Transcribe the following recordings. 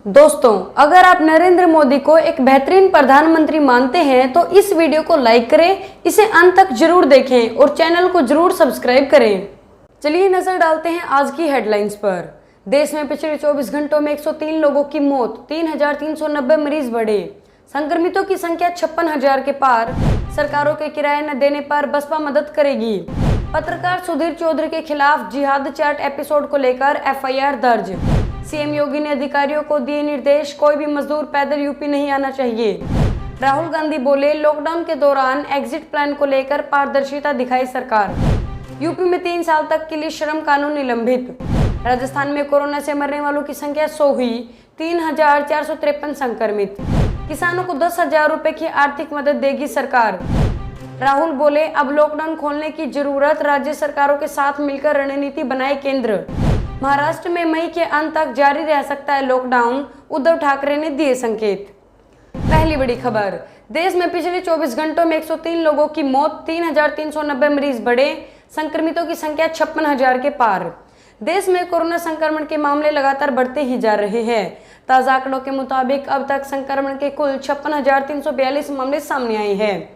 दोस्तों, अगर आप नरेंद्र मोदी को एक बेहतरीन प्रधानमंत्री मानते हैं तो इस वीडियो को लाइक करें, इसे अंत तक जरूर देखें और चैनल को जरूर सब्सक्राइब करें। चलिए नजर डालते हैं आज की हेडलाइंस पर। देश में पिछले 24 घंटों में 103 लोगों की मौत, 3,390 मरीज बढ़े, संक्रमितों की संख्या 56,000 के पार। सरकारों के किराए न देने पर बसपा मदद करेगी। पत्रकार सुधीर चौधरी के खिलाफ जिहाद चार्ट एपिसोड को लेकर एफआईआर दर्ज। सीएम योगी ने अधिकारियों को दिए निर्देश, कोई भी मजदूर पैदल यूपी नहीं आना चाहिए। राहुल गांधी बोले, लॉकडाउन के दौरान एग्जिट प्लान को लेकर पारदर्शिता दिखाई सरकार। यूपी में 3 साल तक के लिए श्रम कानून निलंबित। राजस्थान में कोरोना से मरने वालों की संख्या 100 हुई, 3,453 संक्रमित। किसानों को 10,000 रुपए की आर्थिक मदद देगी सरकार। राहुल बोले, अब लॉकडाउन खोलने की जरूरत, राज्य सरकारों के साथ मिलकर रणनीति बनाए केंद्र। महाराष्ट्र में मई के अंत तक जारी रह सकता है लॉकडाउन, उद्धव ठाकरे ने दिए संकेत। पहली बड़ी खबर, देश में पिछले 24 घंटों में 103 लोगों की मौत, 3,390 मरीज बढ़े, संक्रमितों की संख्या 56,000 के पार। देश में कोरोना संक्रमण के मामले लगातार बढ़ते ही जा रहे हैं। ताजा आंकड़ों के मुताबिक अब तक संक्रमण के कुल 56,342 मामले सामने आए हैं,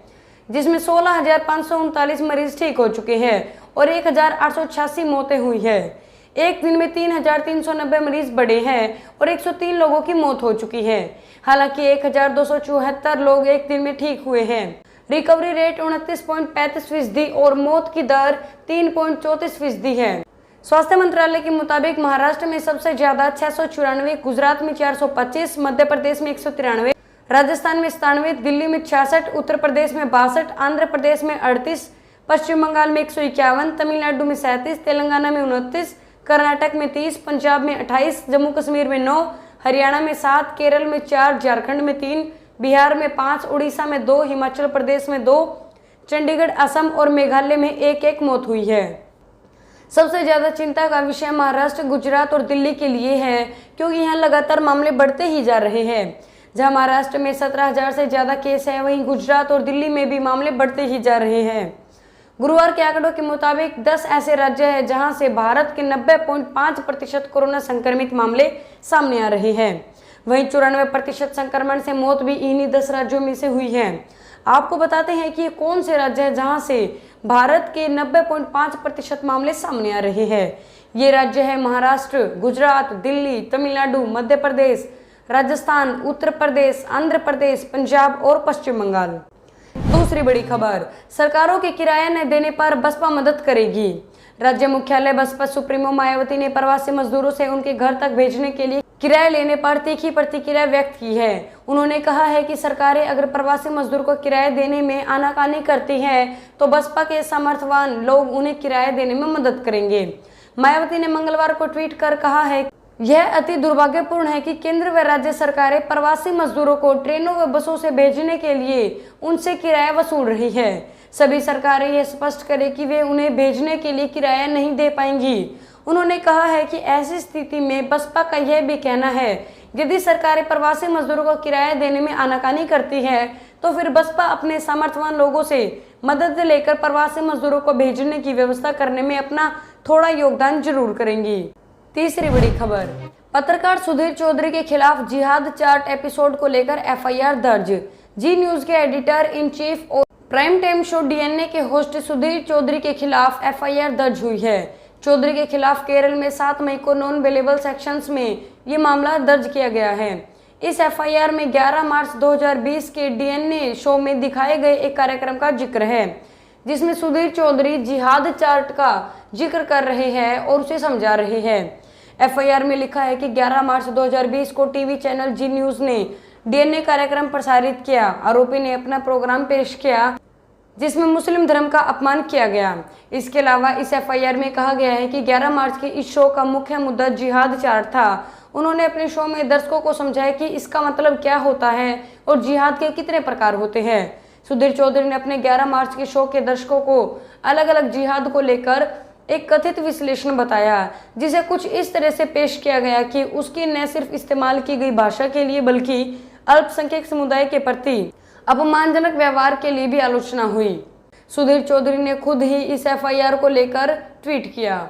जिसमें 16,539 मरीज ठीक हो चुके हैं और 1,886 मौतें हुई है। एक दिन में 3,390 मरीज बढ़े हैं और 103 लोगों की मौत हो चुकी है। हालांकि 1,274 लोग एक दिन में ठीक हुए हैं। रिकवरी रेट 29.35% और मौत की दर 3.34% है। स्वास्थ्य मंत्रालय के मुताबिक महाराष्ट्र में सबसे ज्यादा 694, गुजरात में 425, मध्य प्रदेश में 193, राजस्थान में 97, दिल्ली में 66, उत्तर प्रदेश में 62, आंध्र प्रदेश में 38, पश्चिम बंगाल में 151, तमिलनाडु में 37, तेलंगाना में 29, कर्नाटक में 30, पंजाब में 28, जम्मू कश्मीर में 9, हरियाणा में 7, केरल में 4, झारखंड में 3, बिहार में 5, उड़ीसा में 2, हिमाचल प्रदेश में 2, चंडीगढ़, असम और मेघालय में 1-1 मौत हुई है। सबसे ज्यादा चिंता का विषय महाराष्ट्र, गुजरात और दिल्ली के लिए है, क्योंकि यहाँ लगातार मामले बढ़ते ही जा रहे हैं। जहां महाराष्ट्र में 17,000 से ज्यादा केस है, वहीं गुजरात और दिल्ली में भी मामले बढ़ते ही जा रहे हैं। गुरुवार के आंकड़ों के मुताबिक 10 ऐसे राज्य हैं जहां से भारत के 90.5% कोरोना संक्रमित मामले सामने आ रहे हैं। वहीं 94% संक्रमण से मौत भी इन्हीं 10 राज्यों में से हुई है। आपको बताते हैं कि ये कौन से राज्य हैं जहां से भारत के 90.5% मामले सामने आ रहे हैं। ये राज्य है महाराष्ट्र, गुजरात, दिल्ली, तमिलनाडु, मध्य प्रदेश, राजस्थान, उत्तर प्रदेश, आंध्र प्रदेश, पंजाब और पश्चिम बंगाल। दूसरी बड़ी खबर, सरकारों के किराया न देने पर बसपा मदद करेगी। राज्य मुख्यालय बसपा सुप्रीमो मायावती ने प्रवासी मजदूरों से उनके घर तक भेजने के लिए किराया लेने पर तीखी प्रतिक्रिया व्यक्त की है। उन्होंने कहा है कि सरकारें अगर प्रवासी मजदूर को किराया देने में आनाकानी करती हैं तो बसपा के सामर्थ्यवान लोग उन्हें किराया देने में मदद करेंगे। मायावती ने मंगलवार को ट्वीट कर कहा है, यह अति दुर्भाग्यपूर्ण है कि केंद्र व राज्य सरकारें प्रवासी मजदूरों को ट्रेनों व बसों से भेजने के लिए उनसे किराया वसूल रही है। सभी सरकारें यह स्पष्ट करें कि वे उन्हें भेजने के लिए किराया नहीं दे पाएंगी। उन्होंने कहा है कि ऐसी स्थिति में बसपा का यह भी कहना है, यदि सरकारें प्रवासी मजदूरों को किराया देने में आनाकानी करती है तो फिर बसपा अपने सामर्थ्यवान लोगों से मदद लेकर प्रवासी मजदूरों को भेजने की व्यवस्था करने में अपना थोड़ा योगदान जरूर करेंगी। तीसरी बड़ी खबर, पत्रकार सुधीर चौधरी के खिलाफ जिहाद चार्ट एपिसोड को लेकर एफआईआर दर्ज। जी न्यूज के एडिटर इन चीफ और प्राइम टाइम शो डीएनए के होस्ट सुधीर चौधरी के खिलाफ एफआईआर दर्ज हुई है। चौधरी के खिलाफ केरल में 7 मई को नॉन अवेलेबल सेक्शंस में ये मामला दर्ज किया गया है। इस एफआईआर में 11 मार्च 2020 के डीएनए शो में दिखाए गए एक कार्यक्रम का जिक्र है, जिसमें सुधीर चौधरी जिहाद चार्ट का जिक्र कर रहे हैं और उसे समझा रहे हैं। एफआईआर में लिखा है कि 11 मार्च 2020 को टीवी चैनल जी न्यूज ने डीएनए कार्यक्रम प्रसारित किया। आरोपी ने अपना प्रोग्राम पेश किया जिसमें मुस्लिम धर्म का अपमान किया गया। इसके अलावा इस एफआईआर में कहा गया है कि 11 मार्च के इस शो का मुख्य मुद्दा जिहाद चार्ट था। उन्होंने अपने शो में दर्शकों को समझाया कि इसका मतलब क्या होता है और जिहाद के कितने प्रकार होते हैं। सुधीर चौधरी ने अपने 11 मार्च के शो के दर्शकों को अलग अलग जिहाद को लेकर एक कथित विश्लेषण बताया, जिसे कुछ इस तरह से पेश किया गया कि उसकी न सिर्फ इस्तेमाल की गई भाषा के लिए बल्कि अल्पसंख्यक समुदाय के प्रति अपमानजनक व्यवहार के लिए भी आलोचना हुई। सुधीर चौधरी ने खुद ही इस एफआईआर को लेकर ट्वीट किया।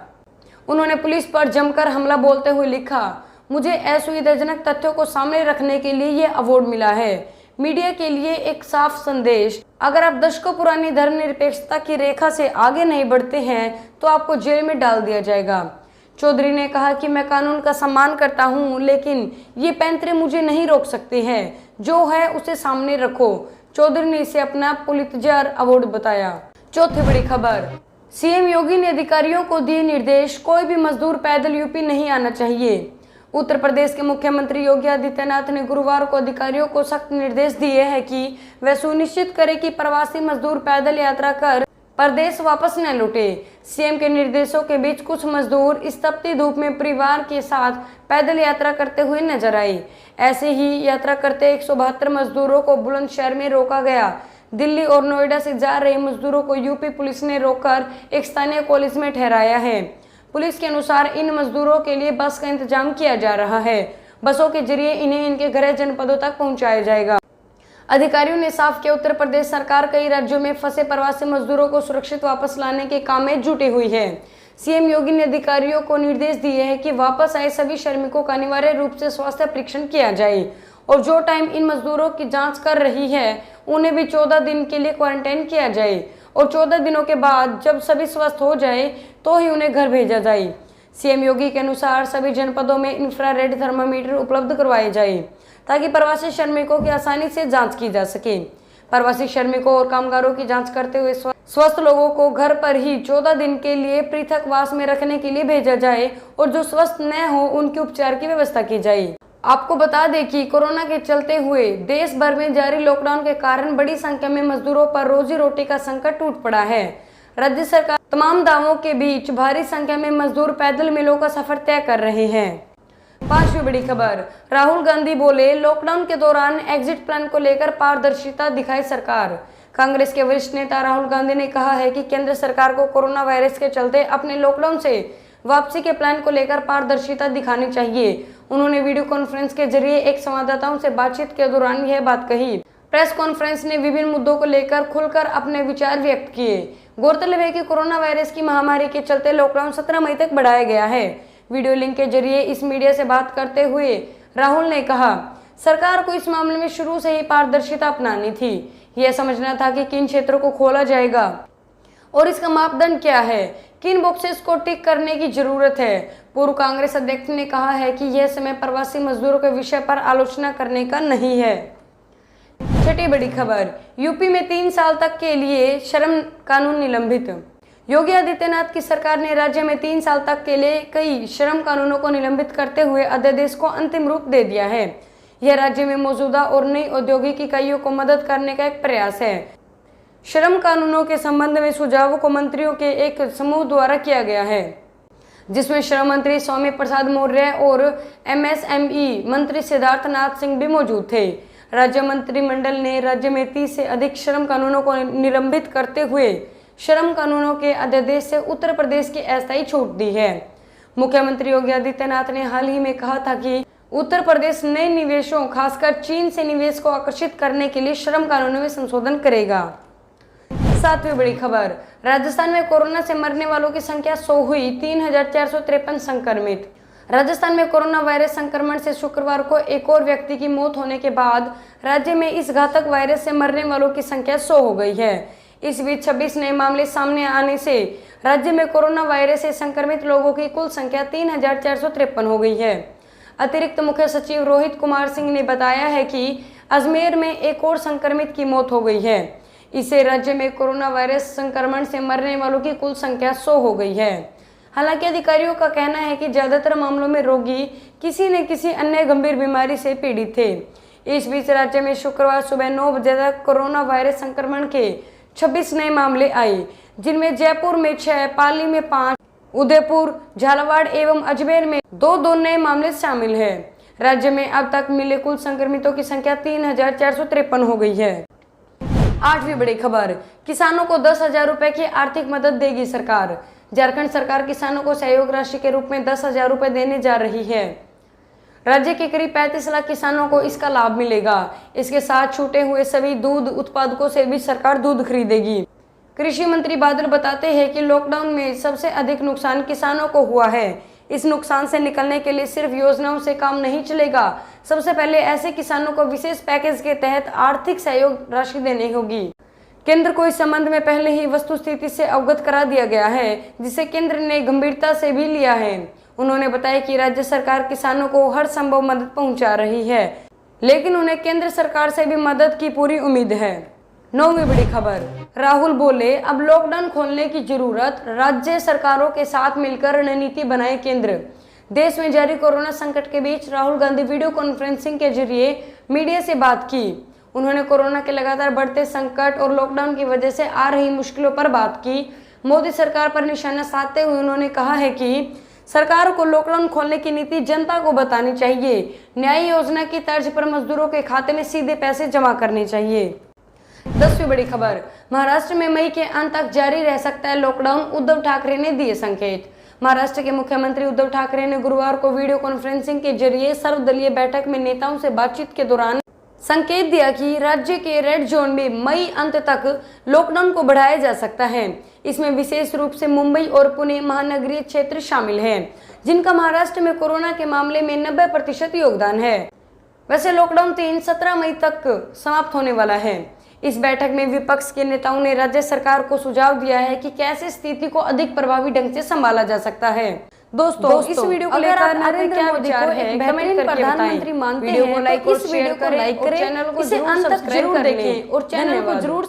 उन्होंने पुलिस पर जमकर हमला बोलते हुए लिखा, मुझे असुविधाजनक तथ्यों को सामने रखने के लिए ये अवार्ड मिला है। मीडिया के लिए एक साफ संदेश, अगर आप दशकों पुरानी धर्मनिरपेक्षता की रेखा से आगे नहीं बढ़ते हैं तो आपको जेल में डाल दिया जाएगा। चौधरी ने कहा कि मैं कानून का सम्मान करता हूं, लेकिन ये पैंतरे मुझे नहीं रोक सकते हैं। जो है उसे सामने रखो। चौधरी ने इसे अपना पुलित्जर अवार्ड बताया। चौथी बड़ी खबर, सीएम योगी ने अधिकारियों को दिए निर्देश, कोई भी मजदूर पैदल यूपी नहीं आना चाहिए। उत्तर प्रदेश के मुख्यमंत्री योगी आदित्यनाथ ने गुरुवार को अधिकारियों को सख्त निर्देश दिए हैं कि वे सुनिश्चित करें कि प्रवासी मजदूर पैदल यात्रा कर प्रदेश वापस न लौटे। सीएम के निर्देशों के बीच कुछ मजदूर इस तपती धूप में परिवार के साथ पैदल यात्रा करते हुए नजर आए। ऐसे ही यात्रा करते 172 मजदूरों को बुलंदशहर में रोका गया। दिल्ली और नोएडा से जा रहे मजदूरों को यूपी पुलिस ने रोककर एक स्थानीय कॉलेज में ठहराया है। पुलिस के अनुसार इन मजदूरों के लिए बस का इंतजाम किया जा रहा है। बसों के जरिए इन्हें इनके गृह जनपदों तक पहुंचाया जाएगा। अधिकारियों ने साफ किया, उत्तर प्रदेश सरकार कई राज्यों में फंसे प्रवासी मजदूरों को सुरक्षित वापस लाने के काम में जुटी हुई है। सीएम योगी ने अधिकारियों को निर्देश दिए हैं कि वापस आए सभी श्रमिकों का अनिवार्य रूप से स्वास्थ्य परीक्षण किया जाए और जो टाइम इन मजदूरों की जांच कर रही है उन्हें भी 14 दिन के लिए क्वारंटाइन किया जाए और 14 दिनों के बाद जब सभी स्वस्थ हो जाए तो ही उन्हें घर भेजा जाए। सीएम योगी के अनुसार सभी जनपदों में इंफ्रारेड थर्मामीटर उपलब्ध करवाए जाए ताकि प्रवासी श्रमिकों की आसानी से जांच की जा सके। प्रवासी श्रमिकों और कामगारों की जांच करते हुए स्वस्थ लोगों को घर पर ही 14 दिन के लिए पृथकवास में रखने के लिए भेजा जाए और जो स्वस्थ न हो उनके उपचार की व्यवस्था की जाए। आपको बता दें कि कोरोना के चलते हुए देश भर में जारी लॉकडाउन के कारण बड़ी संख्या में मजदूरों पर रोजी रोटी का संकट टूट पड़ा है। राज्य सरकार तमाम दावों के बीच भारी संख्या में मजदूर पैदल मीलों का सफर तय कर रहे हैं। पांचवी बड़ी खबर, राहुल गांधी बोले, लॉकडाउन के दौरान एग्जिट प्लान को लेकर पारदर्शिता दिखाई सरकार। कांग्रेस के वरिष्ठ नेता राहुल गांधी ने कहा है कि केंद्र सरकार को कोरोना वायरस के चलते अपने लॉकडाउन से वापसी के प्लान को लेकर पारदर्शिता दिखानी चाहिए। उन्होंने वीडियो कॉन्फ्रेंस के जरिए एक संवाददाताओं से बातचीत के दौरान यह बात कही। प्रेस कॉन्फ्रेंस ने विभिन्न मुद्दों को लेकर खुलकर अपने विचार व्यक्त किए। गौरतलब है कि कोरोना वायरस की महामारी के चलते लॉकडाउन 17 मई तक बढ़ाया गया है। वीडियो लिंक के जरिए इस मीडिया से बात करते हुए राहुल ने कहा, सरकार को इस मामले में शुरू से ही पारदर्शिता अपनानी थी। यह समझना था कि किन क्षेत्रों को खोला जाएगा और इसका मापदंड क्या है, किन बॉक्सेस को टिक करने की जरूरत है। पूर्व कांग्रेस अध्यक्ष ने कहा है कि यह समय प्रवासी मजदूरों के विषय पर आलोचना करने का नहीं है। छठी बड़ी खबर, यूपी में 3 साल तक के लिए श्रम कानून निलंबित। योगी आदित्यनाथ की सरकार ने राज्य में 3 साल तक के लिए कई श्रम कानूनों को निलंबित करते हुए अध्यादेश को अंतिम रूप दे दिया है। यह राज्य में मौजूदा और नई औद्योगिक इकाइयों को मदद करने का एक प्रयास है। श्रम कानूनों के संबंध में सुझावों को मंत्रियों के एक समूह द्वारा किया गया है, जिसमें श्रम मंत्री सौम्य प्रसाद मौर्य और एमएसएमई मंत्री सिद्धार्थ नाथ सिंह भी मौजूद थे। राज्य मंत्रिमंडल ने राज्य में 30 से अधिक श्रम कानूनों को निलंबित करते हुए श्रम कानूनों के अध्यादेश से उत्तर प्रदेश की अस्थायी छूट दी है। मुख्यमंत्री योगी आदित्यनाथ ने हाल ही में कहा था कि उत्तर प्रदेश नए निवेशों, खासकर चीन से निवेश को आकर्षित करने के लिए श्रम कानूनों में संशोधन करेगा। 7वीं बड़ी खबर, राजस्थान में कोरोना से मरने वालों की संख्या 100 हुई, 3453 संक्रमित। राजस्थान में कोरोना वायरस संक्रमण से शुक्रवार को एक और व्यक्ति की मौत होने के बाद राज्य में इस घातक वायरस से मरने वालों की संख्या 100 हो गई है। इस बीच 26 नए मामले सामने आने से राज्य में कोरोना वायरस से संक्रमित लोगों की कुल संख्या 3453 हो गई है। अतिरिक्त मुख्य सचिव रोहित कुमार सिंह ने बताया है कि अजमेर में एक और संक्रमित की मौत हो गई है। इससे राज्य में कोरोना वायरस संक्रमण से मरने वालों की कुल संख्या 100 हो गई है। हालांकि अधिकारियों का कहना है कि ज्यादातर मामलों में रोगी किसी न किसी अन्य गंभीर बीमारी से पीड़ित थे। इस बीच राज्य में शुक्रवार सुबह 9 बजे तक कोरोना वायरस संक्रमण के 26 नए मामले आए, जिनमें जयपुर में 6, पाली में 5, उदयपुर, झालावाड़ एवं अजमेर में 2 नए मामले शामिल है। राज्य में अब तक मिले कुल संक्रमितों की संख्या 3453 हो गई है। 8वीं बड़ी खबर, किसानों को 10,000 रुपए की आर्थिक मदद देगी सरकार। झारखंड सरकार किसानों को सहयोग राशि के रूप में 10,000 रुपए देने जा रही है। राज्य के करीब 35 लाख किसानों को इसका लाभ मिलेगा। इसके साथ छूटे हुए सभी दूध उत्पादकों से भी सरकार दूध खरीदेगी। कृषि मंत्री बादल बताते हैं कि लॉकडाउन में सबसे अधिक नुकसान किसानों को हुआ है, इस नुकसान से निकलने के लिए सिर्फ योजनाओं से काम नहीं चलेगा। सबसे पहले ऐसे किसानों को विशेष पैकेज के तहत आर्थिक सहयोग राशि देनी होगी। केंद्र को इस संबंध में पहले ही वस्तुस्थिति से अवगत करा दिया गया है, जिसे केंद्र ने गंभीरता से भी लिया है। उन्होंने बताया कि राज्य सरकार किसानों को हर संभव मदद पहुंचा रही है, लेकिन उन्हें केंद्र सरकार से भी मदद की पूरी उम्मीद है। 9वीं बड़ी खबर, राहुल बोले अब लॉकडाउन खोलने की जरूरत, राज्य सरकारों के साथ मिलकर रणनीति बनाए केंद्र। देश में जारी कोरोना संकट के बीच राहुल गांधी वीडियो कॉन्फ्रेंसिंग के जरिए मीडिया से बात की। उन्होंने कोरोना के लगातार बढ़ते संकट और लॉकडाउन की वजह से आ रही मुश्किलों पर बात की। मोदी सरकार पर निशाना साधते हुए उन्होंने कहा है कि सरकार को लॉकडाउन खोलने की नीति जनता को बतानी चाहिए। न्याय योजना की तर्ज पर मजदूरों के खाते में सीधे पैसे जमा करने चाहिए। 10वीं बड़ी खबर, महाराष्ट्र में मई के अंत तक जारी रह सकता है लॉकडाउन, उद्धव ठाकरे ने दिए संकेत। महाराष्ट्र के मुख्यमंत्री उद्धव ठाकरे ने गुरुवार को वीडियो कॉन्फ्रेंसिंग के जरिए सर्वदलीय बैठक में नेताओं से बातचीत के दौरान संकेत दिया कि राज्य के रेड जोन में मई अंत तक लॉकडाउन को बढ़ाया जा सकता है। इसमें विशेष रूप से मुंबई और पुणे महानगरीय क्षेत्र शामिल हैं, जिनका महाराष्ट्र में कोरोना के मामले में 90% योगदान है। वैसे लॉकडाउन 17 मई तक समाप्त होने वाला है। इस बैठक में विपक्ष के नेताओं ने राज्य सरकार को सुझाव दिया है कि कैसे स्थिति को अधिक प्रभावी ढंग से संभाला जा सकता है। दोस्तों इस वीडियो को लेकर नरेंद्र मोदी को एक बेहतरीन प्रधानमंत्री मानते हैं तो इस वीडियो को लाइक करें, चैनल को जरूर सब्सक्राइब करें और चैनल को जरूर